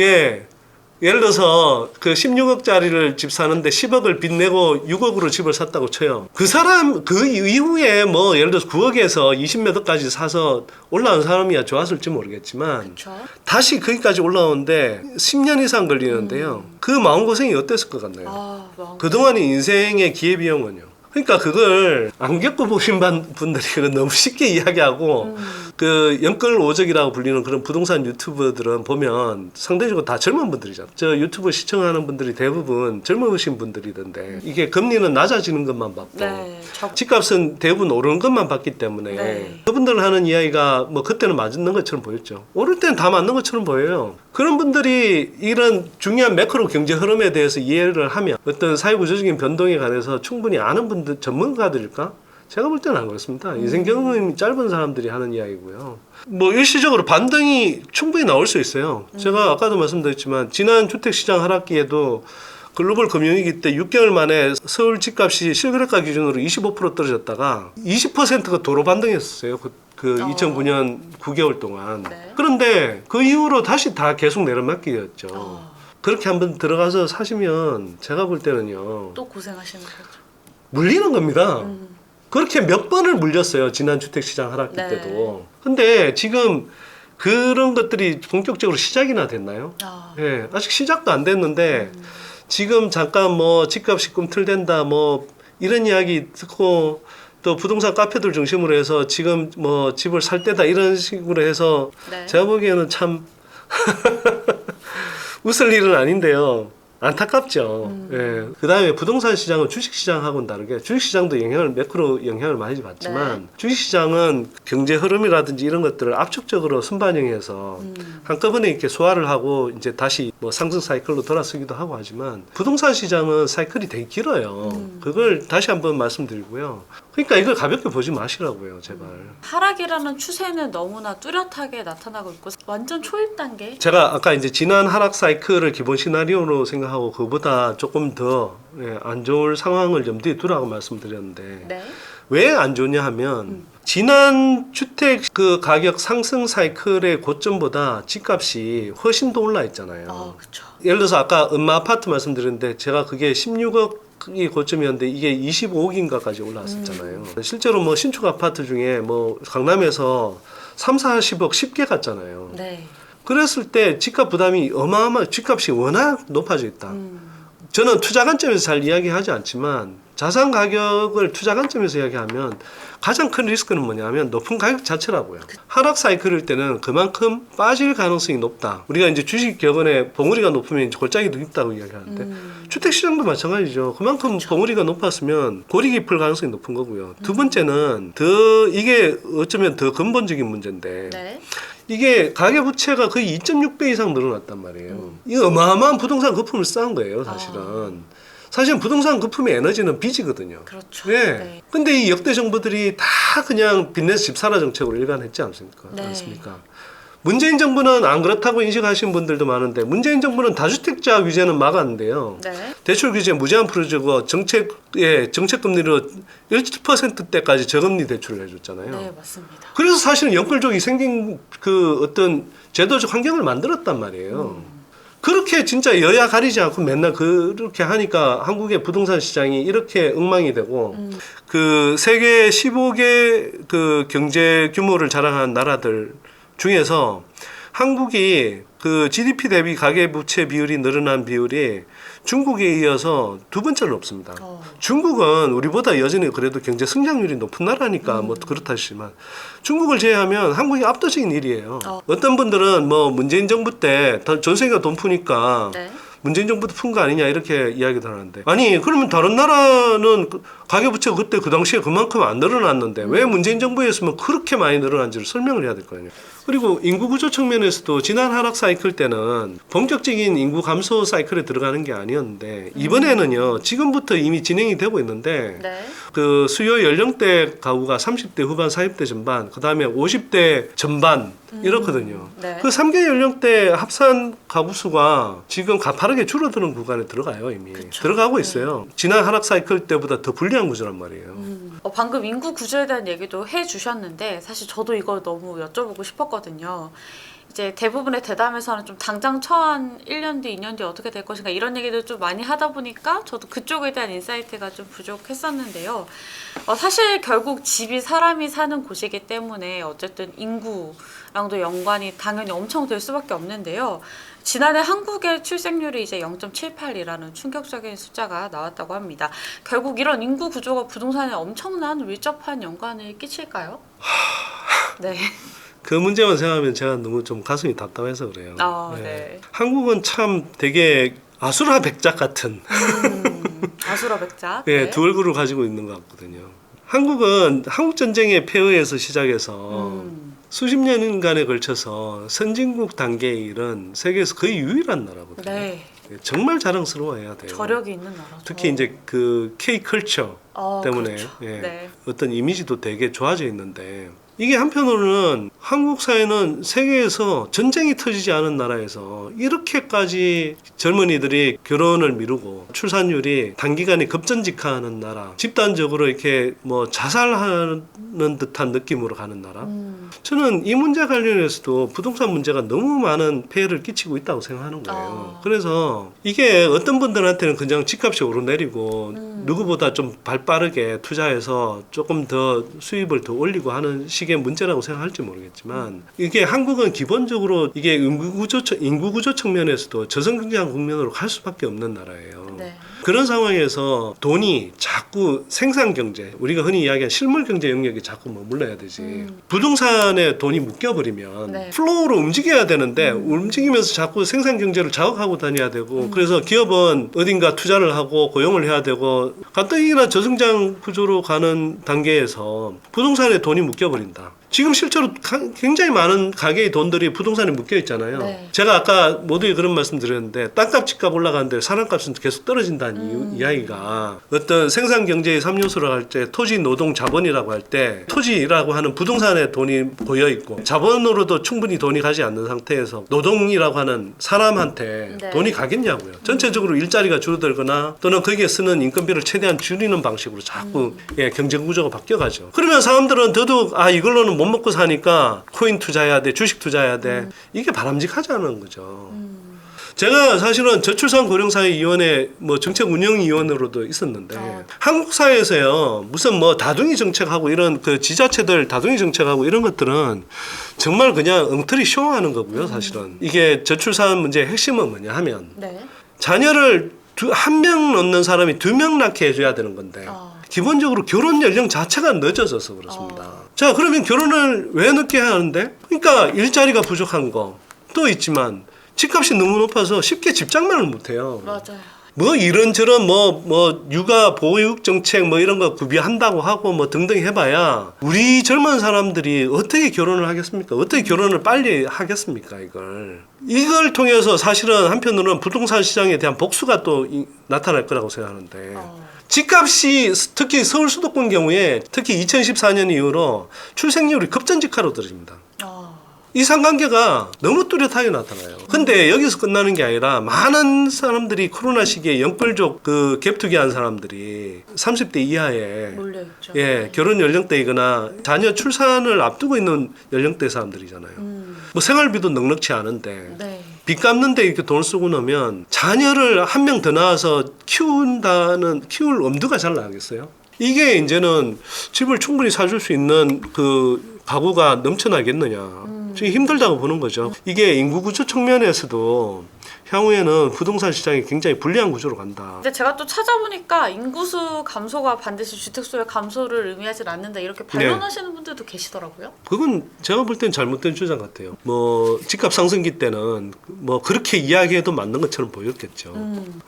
예를 들어서 그 16억짜리를 집 사는데 10억을 빚 내고 6억으로 집을 샀다고 쳐요. 그 사람 그 이후에 뭐 예를 들어서 9억에서 20몇 억까지 사서 올라온 사람이야 좋았을지 모르겠지만 그렇죠. 다시 거기까지 올라오는데 10년 이상 걸리는데요. 그 마음고생이 어땠을 것 같나요? 그동안의 인생의 기회비용은요. 그러니까 그걸 안 겪어보신 분들이 그런 너무 쉽게 이야기하고 그 연끌 오적이라고 불리는 그런 부동산 유튜버들은 보면 상대적으로 다 젊은 분들이잖아요. 저 유튜브 시청하는 분들이 대부분 젊으신 분들이던데 이게 금리는 낮아지는 것만 봤고 네, 집값은 대부분 오르는 것만 봤기 때문에 네. 그분들 하는 이야기가 뭐 그때는 맞는 것처럼 보였죠. 오를 때는 다 맞는 것처럼 보여요. 그런 분들이 이런 중요한 매크로 경제 흐름에 대해서 이해를 하면 어떤 사회구조적인 변동에 관해서 충분히 아는 분들 전문가들일까? 제가 볼 때는 안 그렇습니다. 인생 경험이 짧은 사람들이 하는 이야기고요. 뭐 일시적으로 반등이 충분히 나올 수 있어요. 제가 아까도 말씀드렸지만 지난 주택시장 하락기에도 글로벌 금융위기 때 6개월 만에 서울 집값이 실거래가 기준으로 25% 떨어졌다가 20%가 도로 반등했었어요. 그 2009년 9개월 동안. 네. 그런데 그 이후로 다시 다 계속 내려막기였죠. 그렇게 한번 들어가서 사시면 제가 볼 때는요. 또 고생하시는 거죠. 물리는 겁니다. 그렇게 몇 번을 물렸어요. 지난 주택시장 하락기 네. 때도. 근데 지금 그런 것들이 본격적으로 시작이나 됐나요? 예, 아직 시작도 안 됐는데 지금 잠깐 뭐 집값이 꿈틀댄다 뭐 이런 이야기 듣고 또 부동산 카페들 중심으로 해서 지금 뭐 집을 살 때다 이런 식으로 해서 네. 제가 보기에는 참 웃을 일은 아닌데요. 안타깝죠. 예. 그 다음에 부동산 시장은 주식 시장하고는 다르게 주식 시장도 매크로 영향을 많이 받지만 주식 시장은 경제 흐름이라든지 이런 것들을 압축적으로 순반영해서 한꺼번에 이렇게 소화를 하고 이제 다시 뭐 상승 사이클로 돌아서기도 하고 하지만 부동산 시장은 사이클이 되게 길어요. 그걸 다시 한번 말씀드리고요. 그러니까 이걸 가볍게 보지 마시라고요, 제발. 하락이라는 추세는 너무나 뚜렷하게 나타나고 있고 완전 초입 단계. 제가 아까 이제 지난 하락 사이클을 기본 시나리오로 생각하고 그보다 조금 더 안 좋을 상황을 염두에 두라고 말씀드렸는데 네. 왜 안 좋냐 하면 지난 주택 그 가격 상승 사이클의 고점보다 집값이 훨씬 더 올라 있잖아요. 그렇죠. 예를 들어서 아까 엄마 아파트 말씀드렸는데 제가 그게 16억이 고점이었는데 이게 25억인가까지 올라왔었잖아요. 실제로 뭐 신축 아파트 중에 뭐 강남에서 3, 40억 쉽게 갔잖아요. 네. 그랬을 때 집값 부담이 집값이 워낙 높아져 있다. 저는 투자 관점에서 잘 이야기하지 않지만 자산 가격을 투자 관점에서 이야기하면 가장 큰 리스크는 뭐냐면 높은 가격 자체라고요. 하락 사이클일 때는 그만큼 빠질 가능성이 높다. 우리가 이제 주식 격언에 봉우리가 높으면 이제 골짜기도 깊다고 이야기하는데 주택 시장도 마찬가지죠. 그만큼 봉우리가 높았으면 골이 깊을 가능성이 높은 거고요. 두 번째는 이게 어쩌면 더 근본적인 문제인데 네. 이게 가계부채가 거의 2.6배 이상 늘어났단 말이에요. 이 어마어마한 부동산 거품을 쌓은 거예요, 사실은. 사실은 부동산 거품의 에너지는 빚이거든요. 그렇죠. 예. 네. 근데 이 역대 정부들이 다 그냥 빚내서 집 사라 정책으로 일관했지 않습니까? 네. 않습니까? 문재인 정부는 안 그렇다고 인식하시는 분들도 많은데 문재인 정부는 다주택자 규제는 막았는데요. 네. 대출 규제 무제한 풀어주고 정책 금리로 1%대까지 저금리 대출을 해줬잖아요. 네, 맞습니다. 그래서 사실은 연끌족이 생긴 그 어떤 제도적 환경을 만들었단 말이에요. 그렇게 진짜 여야 가리지 않고 맨날 그렇게 하니까 한국의 부동산 시장이 이렇게 엉망이 되고 그 세계 15개 그 경제 규모를 자랑한 나라들 중에서 한국이 그 GDP 대비 가계부채 비율이 늘어난 비율이 중국에 이어서 두 번째는 없습니다. 중국은 우리보다 여전히 그래도 경제 성장률이 높은 나라니까 뭐 그렇다 하시지만 중국을 제외하면 한국이 압도적인 일이에요. 어떤 분들은 뭐 문재인 정부 때 전세계가 돈 푸니까 네. 문재인 정부도 푼 거 아니냐 이렇게 이야기도 하는데 아니 그러면 다른 나라는 가계부채가 그때 그 당시에 그만큼 안 늘어났는데 왜 문재인 정부였으면 그렇게 많이 늘어난지를 설명을 해야 될 거 아니에요. 그리고 인구 구조 측면에서도 지난 하락 사이클 때는 본격적인 인구 감소 사이클에 들어가는 게 아니었는데 이번에는요 지금부터 이미 진행이 되고 있는데 네. 그 수요 연령대 가구가 30대 후반 40대 전반 그 다음에 50대 전반 이렇거든요. 네. 그 3개 연령대 합산 가구 수가 지금 가파르게 줄어드는 구간에 들어가요 이미. 그쵸. 들어가고 있어요. 지난 하락 사이클 때보다 더 불리한 구조란 말이에요. 방금 인구 구조에 대한 얘기도 해주셨는데 사실 저도 이걸 너무 여쭤보고 싶었거든요. 이제 대부분의 대담에서는 좀 당장 처한 1년 뒤, 2년 뒤 어떻게 될 것인가 이런 얘기들 좀 많이 하다 보니까 저도 그쪽에 대한 인사이트가 좀 부족했었는데요. 사실 결국 집이 사람이 사는 곳이기 때문에 어쨌든 인구랑도 연관이 당연히 엄청 될 수밖에 없는데요. 지난해 한국의 출생률이 이제 0.78이라는 충격적인 숫자가 나왔다고 합니다. 결국 이런 인구 구조가 부동산에 엄청난 밀접한 연관을 끼칠까요? 네. 그 문제만 생각하면 제가 너무 좀 가슴이 답답해서 그래요. 네. 한국은 참 되게 아수라 백작 같은 아수라 백작. 네, 두 얼굴을 가지고 있는 것 같거든요. 한국은 한국 전쟁의 폐허에서 시작해서 수십 년간에 걸쳐서 선진국 단계에 이른 세계에서 거의 유일한 나라거든요. 네. 정말 자랑스러워해야 돼요. 저력이 있는 나라죠. 특히 이제 그 K 컬처 때문에 그렇죠. 예, 어떤 이미지도 되게 좋아져 있는데 이게 한편으로는 한국 사회는 세계에서 전쟁이 터지지 않은 나라에서 이렇게까지 젊은이들이 결혼을 미루고 출산율이 단기간에 급전직하는 나라, 집단적으로 이렇게 뭐 자살하는 듯한 느낌으로 가는 나라. 저는 이 문제 관련해서도 부동산 문제가 너무 많은 폐해를 끼치고 있다고 생각하는 거예요. 그래서 이게 어떤 분들한테는 그냥 집값이 오르내리고 누구보다 좀 발빠르게 투자해서 조금 더 수입을 더 올리고 하는 식의 문제라고 생각할지 모르겠지만 이게 한국은 기본적으로 이게 인구구조 측면에서도 저성장한 국면으로 갈 수밖에 없는 나라예요. 네. 그런 상황에서 돈이 자꾸 생산경제, 우리가 흔히 이야기하는 실물경제 영역이 자꾸 머물러야 되지. 부동산에 돈이 묶여버리면 네. 플로우로 움직여야 되는데 움직이면서 자꾸 생산경제를 자극하고 다녀야 되고 그래서 기업은 어딘가 투자를 하고 고용을 해야 되고 가뜩이나 저성장 구조로 가는 단계에서 부동산에 돈이 묶여버린다. 지금 실제로 굉장히 많은 가게의 돈들이 부동산에 묶여 있잖아요. 네. 제가 아까 모두에 그런 말씀 드렸는데 땅값 집값 올라가는데 사람값은 계속 떨어진다는 이야기가 어떤 생산 경제의 3요소라고 할 때 토지 노동 자본이라고 할 때 토지라고 하는 부동산에 돈이 보여 있고 자본으로도 충분히 돈이 가지 않는 상태에서 노동이라고 하는 사람한테 네. 돈이 가겠냐고요. 전체적으로 일자리가 줄어들거나 또는 거기에 쓰는 인건비를 최대한 줄이는 방식으로 자꾸 경제 구조가 바뀌어가죠. 그러면 사람들은 더더욱 이걸로는 못 먹고 사니까 코인 투자해야 돼, 주식 투자해야 돼. 이게 바람직하지 않은 거죠. 제가 사실은 저출산 고령사회위원회 뭐 정책운영위원으로도 있었는데 한국 사회에서요 무슨 뭐 다둥이 정책하고 이런 그 지자체들 다둥이 정책하고 이런 것들은 정말 그냥 엉터리 쇼하는 거고요. 사실은 이게 저출산 문제의 핵심은 뭐냐 하면 네. 자녀를 한 명 낳는 사람이 2명 낳게 해줘야 되는 건데 기본적으로 결혼 연령 자체가 늦어져서 그렇습니다. 자, 그러면 결혼을 왜 늦게 하는데? 그러니까 일자리가 부족한 거 또 있지만 집값이 너무 높아서 쉽게 집장만을 못 해요. 맞아요. 뭐 이런저런 뭐 육아 보육 정책 뭐 이런 거 구비한다고 하고 뭐 등등 해봐야 우리 젊은 사람들이 어떻게 결혼을 하겠습니까? 어떻게 결혼을 빨리 하겠습니까? 이걸 통해서 사실은 한편으로는 부동산 시장에 대한 복수가 또 나타날 거라고 생각하는데 집값이 특히 서울 수도권 경우에 특히 2014년 이후로 출생률이 급전직하로 떨어집니다. 이 상관계가 너무 뚜렷하게 나타나요. 근데 여기서 끝나는 게 아니라 많은 사람들이 코로나 시기에 영끌족 그 갭투기한 사람들이 30대 이하에 몰려있죠. 결혼 연령대이거나 자녀 출산을 앞두고 있는 연령대 사람들이잖아요. 뭐 생활비도 넉넉치 않은데 네. 빚 갚는데 이렇게 돈을 쓰고 나면 자녀를 한 명 더 낳아서 키울 엄두가 잘 나겠어요? 이게 이제는 집을 충분히 사줄 수 있는 그 가구가 넘쳐나겠느냐. 좀 힘들다고 보는 거죠. 이게 인구 구조 측면에서도 향후에는 부동산 시장이 굉장히 불리한 구조로 간다. 근데 제가 또 찾아보니까 인구수 감소가 반드시 주택수의 감소를 의미하지 않는다 이렇게 반론하시는 분들도 계시더라고요. 그건 제가 볼 땐 잘못된 주장 같아요. 뭐 집값 상승기 때는 뭐 그렇게 이야기해도 맞는 것처럼 보였겠죠.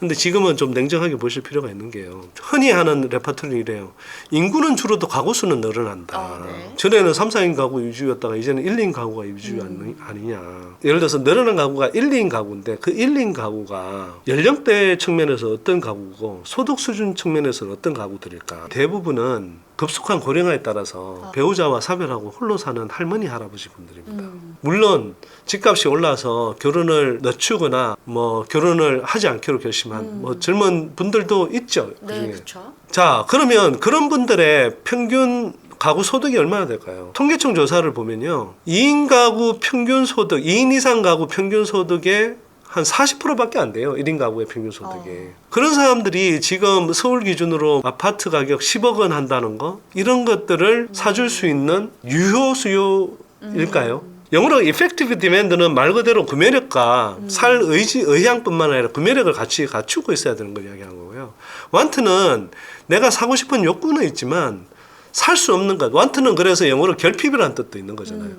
근데 지금은 좀 냉정하게 보실 필요가 있는 게요. 흔히 하는 레파토리는 이래요. 인구는 줄어도 가구 수는 늘어난다. 네. 전에는 3, 4인 가구 위주였다가 이제는 1, 2인 가구가 위주 아니냐. 예를 들어서 늘어난 가구가 1, 2인 가구인데 그 1, 2인 가구가 연령대 측면에서 어떤 가구고 소득 수준 측면에서는 어떤 가구들일까. 대부분은 급속한 고령화에 따라서 배우자와 사별하고 홀로 사는 할머니 할아버지 분들입니다. 물론 집값이 올라서 결혼을 늦추거나 뭐 결혼을 하지 않기로 결심한 뭐 젊은 분들도 있죠. 네, 그렇죠. 자, 그러면 그런 분들의 평균 가구 소득이 얼마나 될까요? 통계청 조사를 보면요. 2인 가구 평균 소득, 2인 이상 가구 평균 소득의 한 40%밖에 안 돼요. 1인 가구의 평균 소득이. 그런 사람들이 지금 서울 기준으로 아파트 가격 10억 원 한다는 거, 이런 것들을 사줄 수 있는 유효 수요일까요? 영어로 effective demand는 말 그대로 구매력과 살 의향뿐만 아니라 구매력을 같이 갖추고 있어야 되는 걸 이야기하는 거고요. want는 내가 사고 싶은 욕구는 있지만 살 수 없는 것. want는 그래서 영어로 결핍이라는 뜻도 있는 거잖아요.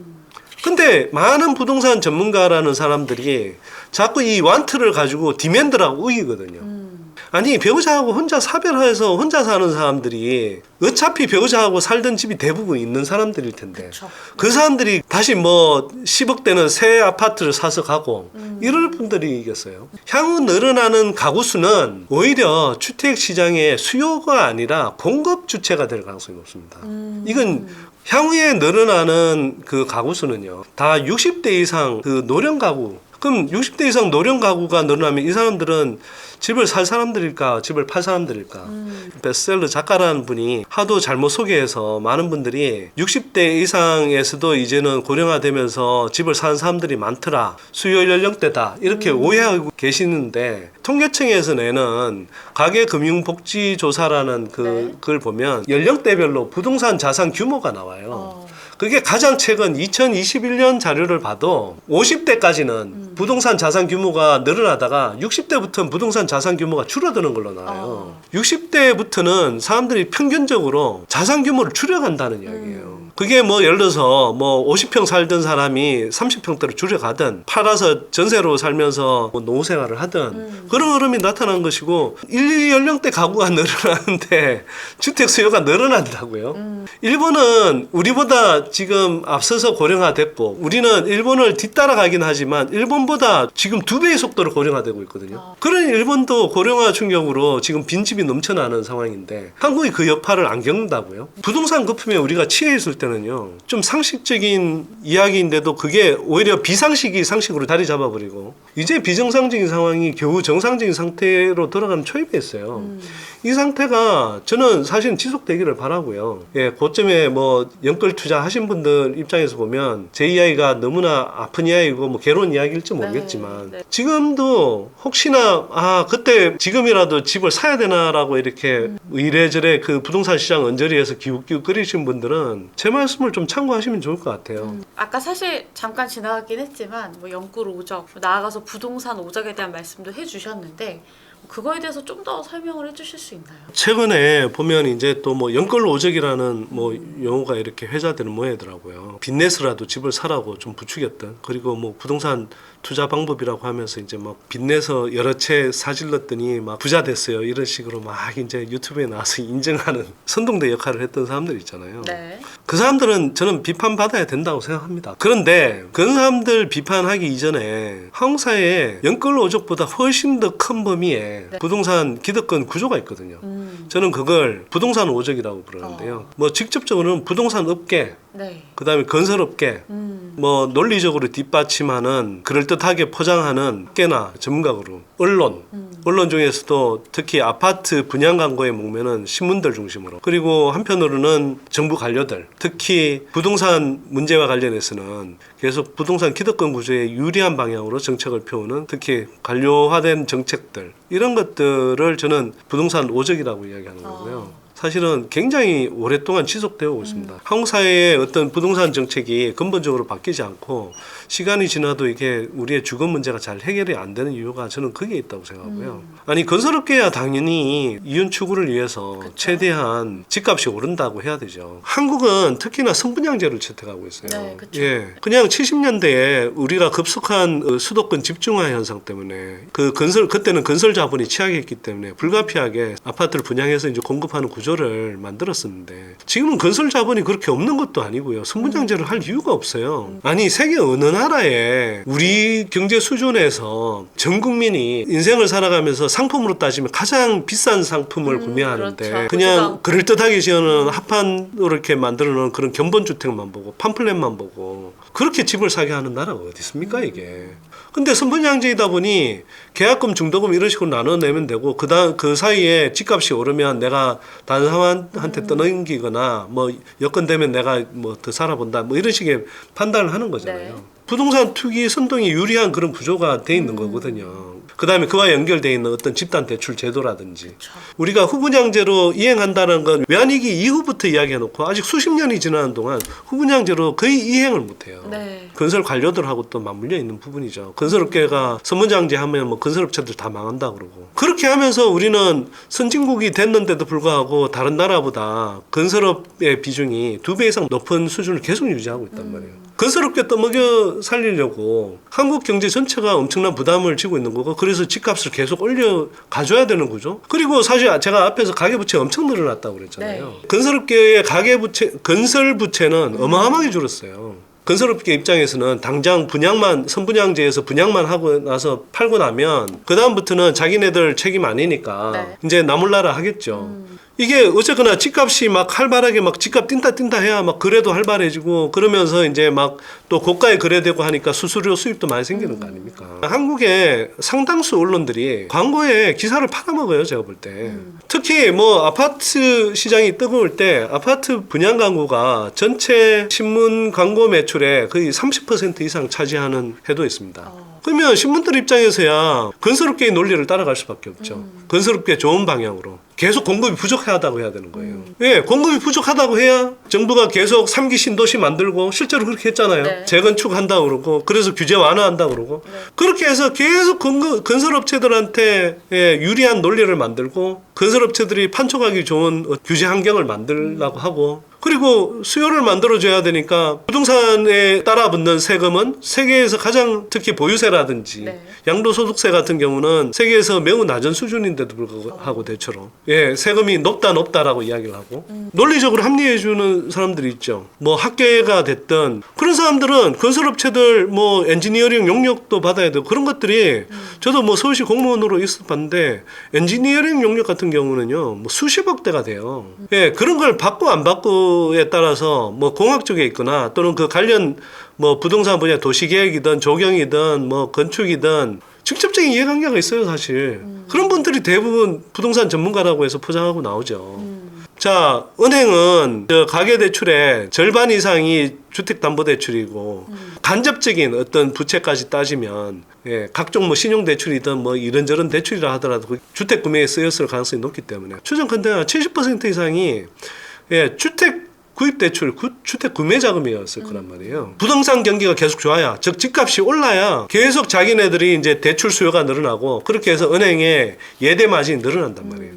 근데 많은 부동산 전문가라는 사람들이 자꾸 이 want를 가지고 demand라고 우기거든요. 아니, 배우자하고 혼자 사별해서 혼자 사는 사람들이 어차피 배우자하고 살던 집이 대부분 있는 사람들일 텐데, 그쵸. 그 사람들이 다시 뭐 10억대는 새 아파트를 사서 가고 이럴 분들이 이겼어요. 향후 늘어나는 가구 수는 오히려 주택 시장의 수요가 아니라 공급 주체가 될 가능성이 높습니다. 이건 향후에 늘어나는 그 가구 수는요, 다 60대 이상 그 노령 가구. 그럼 60대 이상 노령 가구가 늘어나면 이 사람들은 집을 살 사람들일까, 집을 팔 사람들일까? 베스트셀러 작가라는 분이 하도 잘못 소개해서 많은 분들이 60대 이상에서도 이제는 고령화되면서 집을 사는 사람들이 많더라, 수요 연령대다, 이렇게 오해하고 계시는데, 통계청에서 내는 가계금융복지조사라는 그걸 보면 연령대별로 부동산 자산 규모가 나와요. 그게 가장 최근 2021년 자료를 봐도 50대까지는 부동산 자산 규모가 늘어나다가 60대부터는 부동산 자산 규모가 줄어드는 걸로 나와요. 60대부터는 사람들이 평균적으로 자산 규모를 줄여간다는 이야기예요. 그게 뭐 예를 들어서 뭐 50평 살던 사람이 30평대로 줄여가든, 팔아서 전세로 살면서 뭐 노후 생활을 하든 그런 흐름이 나타난 것이고, 1연령대 가구가 늘어나는데 주택 수요가 늘어난다고요. 일본은 우리보다 지금 앞서서 고령화됐고, 우리는 일본을 뒤따라가긴 하지만 일본보다 지금 2배의 속도로 고령화되고 있거든요. 그런 일본도 고령화 충격으로 지금 빈집이 넘쳐나는 상황인데 한국이 그 여파를 안 겪는다고요? 부동산 거품에 우리가 취해 있을 때는요, 좀 상식적인 이야기인데도 그게 오히려 비상식이 상식으로 자리 잡아버리고, 이제 비정상적인 상황이 겨우 정상적인 상태로 돌아가는 초입에 있어요. 이 상태가 저는 사실은 지속되기를 바라고요. 예, 고점에 뭐 연끌 투자하신 분들 입장에서 보면 제 이야기가 너무나 아픈 이야기고 뭐 괴로운 이야기일지 모르겠지만, 지금도 혹시나 그때 지금이라도 집을 사야 되나라고 이렇게 이래저래 그 부동산 시장 언저리에서 기웃기웃거리신 분들은 제 말씀을 좀 참고하시면 좋을 것 같아요. 아까 사실 잠깐 지나가긴 했지만 뭐 연끌 오적, 나아가서 부동산 오적에 대한 말씀도 해주셨는데, 그거에 대해서 좀 더 설명을 해주실 수 있나요? 최근에 보면 이제 또 뭐 연끌 오적이라는 뭐 용어가 이렇게 회자되는 모양이더라고요. 빚내서라도 집을 사라고 좀 부추겼던, 그리고 뭐 부동산 투자 방법이라고 하면서 이제 막 빚내서 여러 채 사질렀더니 막 부자 됐어요, 이런 식으로 막 이제 유튜브에 나와서 인정하는 선동대 역할을 했던 사람들 있잖아요. 네. 그 사람들은 저는 비판받아야 된다고 생각합니다. 그런데 그런 사람들 비판하기 이전에 한국 사회에 연끌 오적보다 훨씬 더 큰 범위에 부동산 기득권 구조가 있거든요. 저는 그걸 부동산 오적이라고 부르는데요. 뭐 직접적으로는 부동산 업계, 그다음에 건설업계, 뭐 논리적으로 뒷받침하는, 그럴듯하게 포장하는 업계나 전문가 그룹, 언론 중에서도 특히 아파트 분양 광고에 목매는 신문들 중심으로, 그리고 한편으로는 정부 관료들, 특히 부동산 문제와 관련해서는 계속 부동산 기득권 구조에 유리한 방향으로 정책을 펴오는, 특히 관료화된 정책들, 이런 것들을 저는 부동산 오적이라고 이야기하는 거고요. 사실은 굉장히 오랫동안 지속되어 오고 있습니다. 한국 사회의 어떤 부동산 정책이 근본적으로 바뀌지 않고 시간이 지나도 이게 우리의 주거 문제가 잘 해결이 안 되는 이유가 저는 그게 있다고 생각하고요. 아니, 건설업계야 당연히 이윤 추구를 위해서 최대한 집값이 오른다고 해야 되죠. 한국은 특히나 선분양제를 채택하고 있어요. 예, 그냥 70년대에 우리가 급속한 수도권 집중화 현상 때문에 그때는 건설 자본이 취약했기 때문에 불가피하게 아파트를 분양해서 이제 공급하는 구조를 만들었었는데, 지금은 건설 자본이 그렇게 없는 것도 아니고요, 선분양제를 할 이유가 없어요. 아니, 세계 어느 나라에 우리 경제 수준에서 전 국민이 인생을 살아가면서 상품으로 따지면 가장 비싼 상품을 구매하는데, 그렇죠. 그냥 그럴듯하게 지어놓은 합판으로 이렇게 만들어 놓은 그런 견본주택만 보고 팜플렛만 보고 그렇게 집을 사게 하는 나라가 어디 있습니까, 이게. 근데 선분양제이다 보니 계약금, 중도금 이런 식으로 나눠내면 되고 그 사이에 집값이 오르면 내가 다른 사람한테 떠넘기거나 뭐 여건되면 내가 뭐 더 살아본다 뭐 이런 식의 판단을 하는 거잖아요. 네. 부동산 투기 선동이 유리한 그런 구조가 돼 있는 거거든요. 그다음에 그와 연결돼 있는 어떤 집단 대출 제도라든지 우리가 후분양제로 이행한다는 건 외환위기 이후부터 이야기해놓고 아직 수십 년이 지나는 동안 후분양제로 거의 이행을 못해요. 네. 건설 관료들하고 또 맞물려 있는 부분이죠. 건설업계가 선분양제 하면 뭐 건설업체들 다 망한다 그러고 그렇게 하면서 우리는 선진국이 됐는데도 불구하고 다른 나라보다 건설업의 비중이 2배 이상 높은 수준을 계속 유지하고 있단 말이에요. 건설업계 떠먹여 살리려고 한국 경제 전체가 엄청난 부담을 지고 있는 거고 그래서 집값을 계속 올려 가져야 되는 거죠. 그리고 사실 제가 앞에서 가계부채가 엄청 늘어났다고 그랬잖아요. 네. 건설업계의 건설부채는 어마어마하게 줄었어요. 건설업계 입장에서는 당장 선분양제에서 분양만 하고 나서 팔고 나면 그 다음부터는 자기네들 책임 아니니까 네. 이제 나몰라라 하겠죠. 이게 어쨌거나 집값이 막 활발하게 막 집값 뛴다 해야 막 거래도 활발해지고 그러면서 이제 막 또 고가에 거래되고 하니까 수수료 수입도 많이 생기는 거 아닙니까? 한국의 상당수 언론들이 광고에 기사를 팔아먹어요, 제가 볼 때. 특히 뭐 아파트 시장이 뜨거울 때 아파트 분양 광고가 전체 신문 광고 매출의 거의 30% 이상 차지하는 해도 있습니다. 그러면 신문들 입장에서야 건설업계의 논리를 따라갈 수밖에 없죠. 건설업계 좋은 방향으로. 계속 공급이 부족하다고 해야 되는 거예요. 예, 공급이 부족하다고 해야 정부가 계속 3기 신도시 만들고 실제로 그렇게 했잖아요. 네. 재건축한다고 그러고 그래서 규제 완화한다고 그러고 그렇게 해서 계속 건설업체들한테 유리한 논리를 만들고 건설업체들이 판촉하기 좋은 규제 환경을 만들려고 하고 그리고 수요를 만들어줘야 되니까 부동산에 따라 붙는 세금은 세계에서 가장 특히 보유세라든지 네. 양도소득세 같은 경우는 세계에서 매우 낮은 수준인데도 불구하고 대체로 세금이 높다라고 이야기를 하고 논리적으로 합리해주는 사람들이 있죠. 뭐 학계가 됐든 그런 사람들은 건설업체들 뭐 엔지니어링 용역도 받아야 되고 그런 것들이 저도 뭐 서울시 공무원으로 있어봤는데 엔지니어링 용역 같은 경우는요 뭐 수십억대가 돼요. 그런 걸 받고 안 받고에 따라서 뭐 공학 쪽에 있거나 또는 그 관련 뭐 부동산 분야 도시계획이든 조경이든 뭐 건축이든 직접적인 이해관계가 있어요 사실. 그런 분들이 대부분 부동산 전문가라고 해서 포장하고 나오죠. 자, 은행은 가계대출의 절반 이상이 주택담보대출이고 간접적인 어떤 부채까지 따지면 각종 뭐 신용대출이든 뭐 이런저런 대출이라 하더라도 그 주택 구매에 쓰였을 가능성이 높기 때문에 추정컨대 70% 이상이 주택 구입 대출, 주택 구매 자금이었을 거란 말이에요. 부동산 경기가 계속 좋아야, 즉 집값이 올라야 계속 자기네들이 이제 대출 수요가 늘어나고 그렇게 해서 은행의 예대 마진이 늘어난단 말이에요.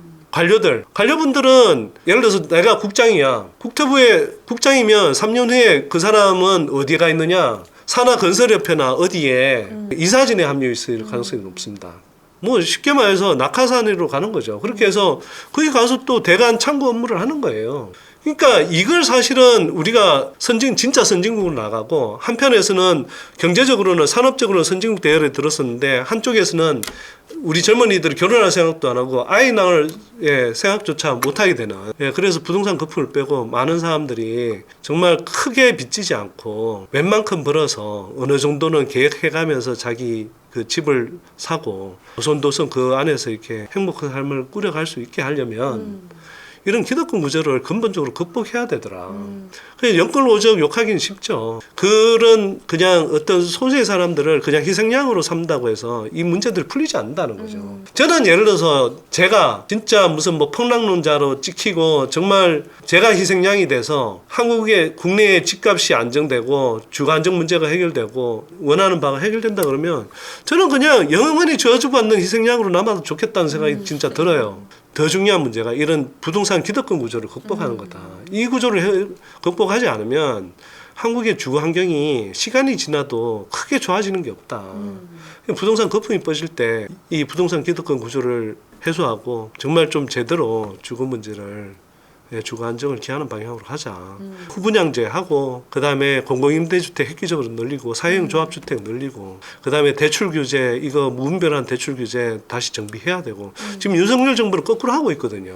관료분들은 예를 들어서 내가 국장이야. 국토부의 국장이면 3년 후에 그 사람은 어디에 가 있느냐? 산하건설협회나 어디에 이사진에 합류해 있을 가능성이 높습니다. 뭐 쉽게 말해서 낙하산으로 가는 거죠. 그렇게 해서 거기 가서 또 대관 참고 업무를 하는 거예요. 그러니까 이걸 사실은 우리가 진짜 선진국으로 나가고 한편에서는 경제적으로는 산업적으로는 선진국 대열에 들었었는데 한쪽에서는 우리 젊은이들이 결혼할 생각도 안 하고 아이 낳을 생각조차 못하게 되는 그래서 부동산 거품을 빼고 많은 사람들이 정말 크게 빚지지 않고 웬만큼 벌어서 어느 정도는 계획해가면서 자기 그 집을 사고 도손도손 그 안에서 이렇게 행복한 삶을 꾸려갈 수 있게 하려면 이런 기득권 구조를 근본적으로 극복해야 되더라. 그냥 연골 오적 욕하기는 쉽죠. 그냥 어떤 소수의 사람들을 그냥 희생양으로 삼다고 해서 이 문제들이 풀리지 않는다는 거죠. 저는 예를 들어서 제가 진짜 무슨 뭐 폭락론자로 찍히고 정말 제가 희생양이 돼서 한국의 국내의 집값이 안정되고 주거 안정 문제가 해결되고 원하는 바가 해결된다 그러면 저는 그냥 영원히 저주받는 희생양으로 남아도 좋겠다는 생각이 진짜 들어요. 더 중요한 문제가 이런 부동산 기득권 구조를 극복하는 거다. 이 구조를 극복하지 않으면 한국의 주거 환경이 시간이 지나도 크게 좋아지는 게 없다. 부동산 거품이 빠질 때 이 부동산 기득권 구조를 해소하고 정말 좀 제대로 주거 문제를 주거 안정을 기하는 방향으로 가자. 후분양제 하고 그다음에 공공임대주택 획기적으로 늘리고 사회형 조합주택 늘리고 그다음에 대출 규제 이거 무분별한 대출 규제 다시 정비해야 되고 지금 윤석열 정부는 거꾸로 하고 있거든요.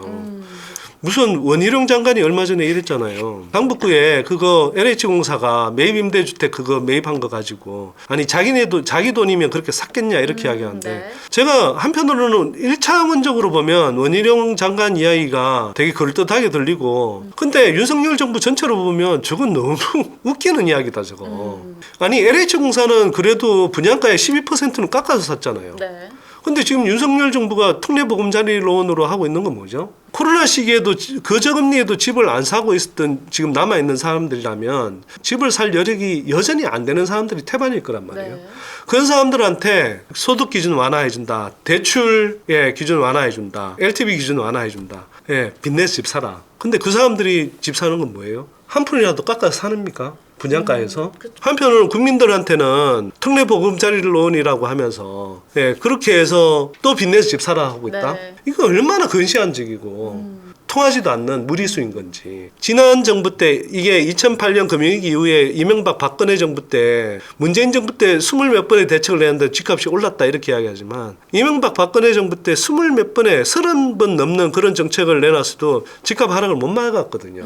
무슨 원희룡 장관이 얼마 전에 이랬잖아요. 강북구에 그거 LH공사가 매입 임대주택 그거 매입한 거 가지고 아니 자기네도 자기 돈이면 그렇게 샀겠냐 이렇게 이야기하는데 네. 제가 한편으로는 1차원적으로 보면 원희룡 장관 이야기가 되게 그럴듯하게 들리고 근데 윤석열 정부 전체로 보면 저건 너무 웃기는 이야기다 저거. 아니 LH공사는 그래도 분양가의 12%는 깎아서 샀잖아요. 네. 근데 지금 윤석열 정부가 특례보금자리론으로 하고 있는 건 뭐죠? 코로나 시기에도 그 저금리에도 집을 안 사고 있었던 지금 남아있는 사람들이라면 집을 살 여력이 여전히 안 되는 사람들이 태반일 거란 말이에요. 네. 그런 사람들한테 소득 기준 완화해준다. 대출의 기준 완화해준다. LTV 기준 완화해준다. 예, 빚내서 집 사라. 근데 그 사람들이 집 사는 건 뭐예요? 한 푼이라도 깎아서 사는입니까? 분양가에서 한편으로는 국민들한테는 특례보금자리론이라고 하면서 예, 그렇게 해서 또 빚내서 집 사라 하고 있다. 네. 이거 얼마나 근시안적이고 통하지도 않는 무리수인 건지. 지난 정부 때 이게 2008년 금융위기 이후에 이명박 박근혜 정부 때 문재인 정부 때 20몇 번의 대책을 내는데 집값이 올랐다 이렇게 이야기하지만 이명박 박근혜 정부 때 20몇 번에 30번 넘는 그런 정책을 내놨어도 집값 하락을 못 막았거든요.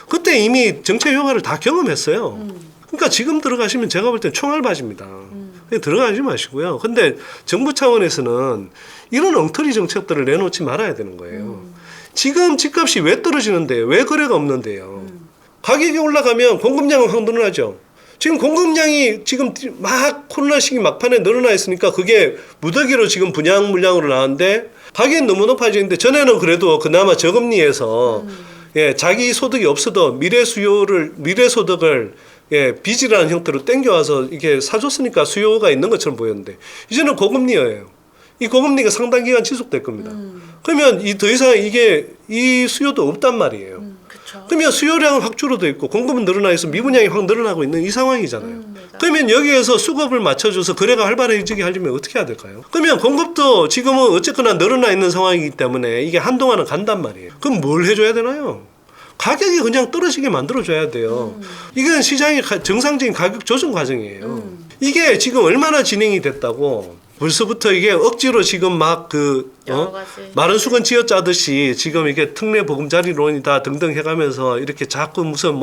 그때 이미 정책 효과를 다 경험했어요. 그러니까 지금 들어가시면 제가 볼 땐 총알바지입니다. 들어가지 마시고요. 근데 정부 차원에서는 이런 엉터리 정책들을 내놓지 말아야 되는 거예요. 지금 집값이 왜 떨어지는데요? 왜 거래가 없는데요? 가격이 올라가면 공급량은 확 늘어나죠. 지금 공급량이 지금 막 코로나 시기 막판에 늘어나 있으니까 그게 무더기로 지금 분양 물량으로 나왔는데 가격이 너무 높아지는데 전에는 그래도 그나마 저금리에서 예, 자기 소득이 없어도 미래 소득을 예, 빚이라는 형태로 땡겨와서 이게 사줬으니까 수요가 있는 것처럼 보였는데 이제는 고금리예요. 이 고금리가 상당 기간 지속될 겁니다. 그러면 더 이상 이 수요도 없단 말이에요. 그쵸. 그러면 수요량은 확 줄어들어 있고 공급은 늘어나 있어 미분양이 확 늘어나고 있는 이 상황이잖아요. 네. 그러면 여기에서 수급을 맞춰줘서 거래가 활발해지게 하려면 어떻게 해야 될까요? 그러면 공급도 지금은 어쨌거나 늘어나 있는 상황이기 때문에 이게 한동안은 간단 말이에요. 그럼 뭘 해줘야 되나요? 가격이 그냥 떨어지게 만들어줘야 돼요. 이건 시장의 정상적인 가격 조정 과정이에요. 이게 지금 얼마나 진행이 됐다고 벌써부터 이게 억지로 지금 막 여러 가지. 마른 수건 쥐어짜듯이 지금 이게 특례 보금자리론이다 등등 해가면서 이렇게 자꾸 무슨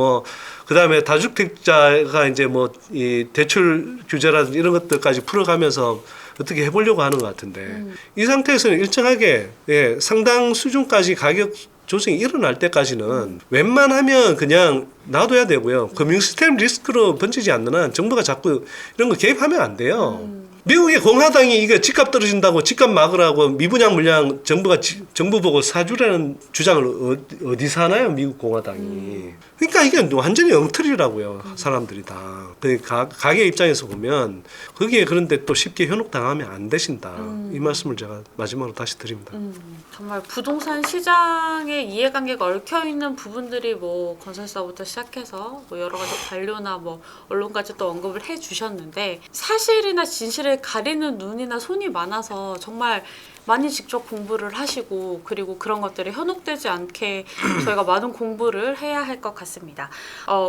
그다음에 다주택자가 이제 이 대출 규제라든지 이런 것들까지 풀어가면서 어떻게 해보려고 하는 것 같은데 이 상태에서는 일정하게 예, 상당 수준까지 가격 조정이 일어날 때까지는 웬만하면 그냥 놔둬야 되고요. 금융 시스템 리스크로 번지지 않는 한 정부가 자꾸 이런 거 개입하면 안 돼요. 미국의 공화당이 이거 집값 떨어진다고 집값 막으라고 미분양 물량 정부 보고 사주라는 주장을 어디서 하나요? 미국 공화당이. 그러니까 이게 완전히 엉터리라고요. 사람들이 다. 가게 입장에서 보면 거기에 그런데 또 쉽게 현혹당하면 안 되신다. 이 말씀을 제가 마지막으로 다시 드립니다. 정말 부동산 시장에 이해관계가 얽혀있는 부분들이 건설사부터 시작해서 여러 가지 관료나 언론까지 또 언급을 해주셨는데 사실이나 진실을 가리는 눈이나 손이 많아서 정말 많이 직접 공부를 하시고 그리고 그런 것들이 현혹되지 않게 저희가 많은 공부를 해야 할 것 같습니다.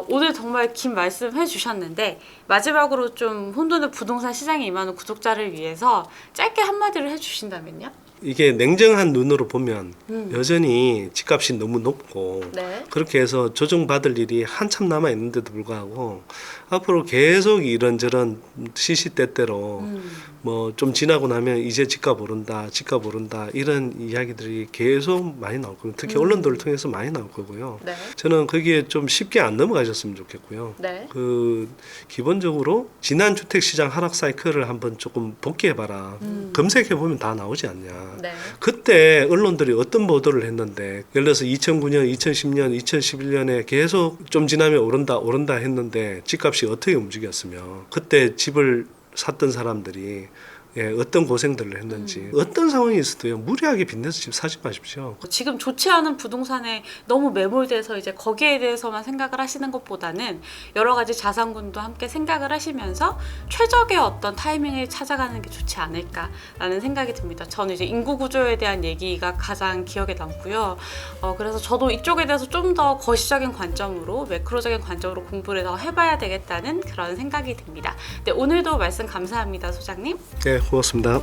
오늘 정말 긴 말씀 해주셨는데 마지막으로 좀 혼돈의 부동산 시장에 임하는 구독자를 위해서 짧게 한마디를 해주신다면요? 이게 냉정한 눈으로 보면 여전히 집값이 너무 높고 네. 그렇게 해서 조정받을 일이 한참 남아 있는데도 불구하고 앞으로 계속 이런저런 시시때때로 좀 지나고 나면 이제 집값 오른다 이런 이야기들이 계속 많이 나올 겁니다. 특히 언론들을 통해서 많이 나올 거고요. 네. 저는 거기에 좀 쉽게 안 넘어가셨으면 좋겠고요. 네. 기본적으로 지난 주택시장 하락 사이클을 한번 조금 복귀해봐라. 검색해보면 다 나오지 않냐. 네. 그때 언론들이 어떤 보도를 했는데 예를 들어서 2009년, 2010년, 2011년에 계속 좀 지나면 오른다 했는데 집값이 어떻게 움직였으며 그때 집을 샀던 사람들이 예, 어떤 고생들을 했는지 어떤 상황이 있어도요 무리하게 빚내서 집 사지 마십시오. 지금 좋지 않은 부동산에 너무 매몰돼서 이제 거기에 대해서만 생각을 하시는 것보다는 여러 가지 자산군도 함께 생각을 하시면서 최적의 어떤 타이밍을 찾아가는 게 좋지 않을까라는 생각이 듭니다. 저는 이제 인구 구조에 대한 얘기가 가장 기억에 남고요. 그래서 저도 이쪽에 대해서 좀 더 거시적인 관점으로 매크로적인 관점으로 공부를 더 해봐야 되겠다는 그런 생각이 듭니다. 네, 오늘도 말씀 감사합니다, 소장님. 네, 고맙습니다.